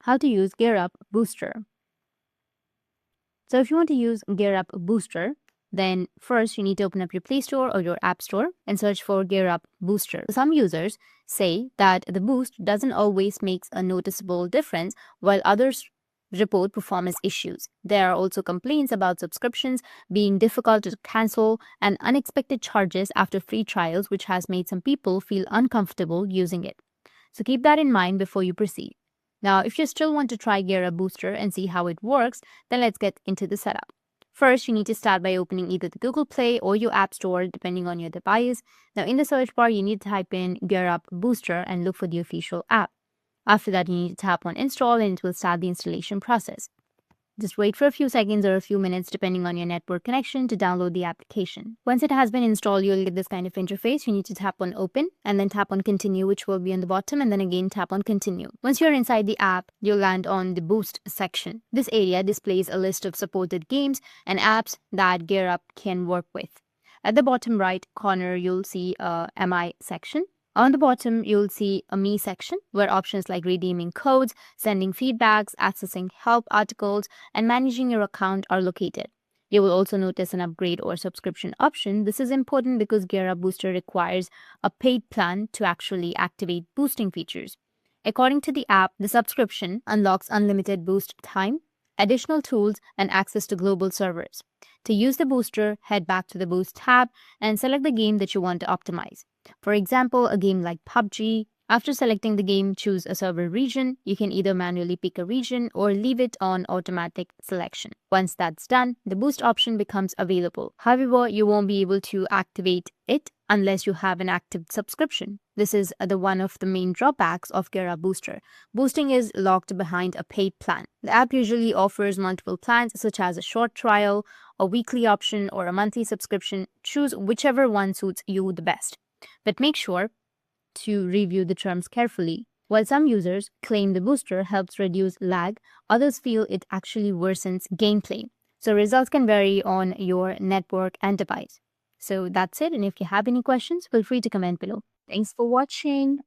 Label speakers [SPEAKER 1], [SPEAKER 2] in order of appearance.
[SPEAKER 1] how to use GearUp Booster. So if you want to use GearUp Booster, then first you need to open up your Play Store or your App Store and search for GearUp Booster. Some users say that the boost doesn't always make a noticeable difference, while others report performance issues. There are also complaints about subscriptions being difficult to cancel and unexpected charges after free trials, which has made some people feel uncomfortable using it. So keep that in mind before you proceed. Now, if you still want to try GearUp Booster and see how it works, then let's get into the setup. First, you need to start by opening either the Google Play or your App Store, depending on your device. Now, in the search bar, you need to type in GearUp Booster and look for the official app. After that, you need to tap on Install and it will start the installation process. Just wait for a few seconds or a few minutes depending on your network connection to download the application. Once it has been installed, you'll get this kind of interface. You need to tap on Open and then tap on Continue, which will be on the bottom, and then again tap on Continue. Once you're inside the app, you'll land on the Boost section. This area displays a list of supported games and apps that GearUp can work with. At the bottom right corner, you'll see a MI section. On the bottom, you'll see a Me section where options like redeeming codes, sending feedbacks, accessing help articles, and managing your account are located. You will also notice an upgrade or subscription option. This is important because GearUp Booster requires a paid plan to actually activate boosting features. According to the app, the subscription unlocks unlimited boost time, additional tools, and access to global servers. To use the booster, head back to the Boost tab and select the game that you want to optimize. For example, a game like PUBG. After selecting the game, choose a server region. You can either manually pick a region or leave it on automatic selection. Once that's done, the boost option becomes available. However, you won't be able to activate it unless you have an active subscription. This is one of the main drawbacks of GearUp Booster. Boosting is locked behind a paid plan. The app usually offers multiple plans such as a short trial, a weekly option, or a monthly subscription. Choose whichever one suits you the best. But make sure to review the terms carefully. While some users claim the booster helps reduce lag, others feel it actually worsens gameplay. So results can vary on your network and device. So that's it. And if you have any questions, feel free to comment below. Thanks for watching.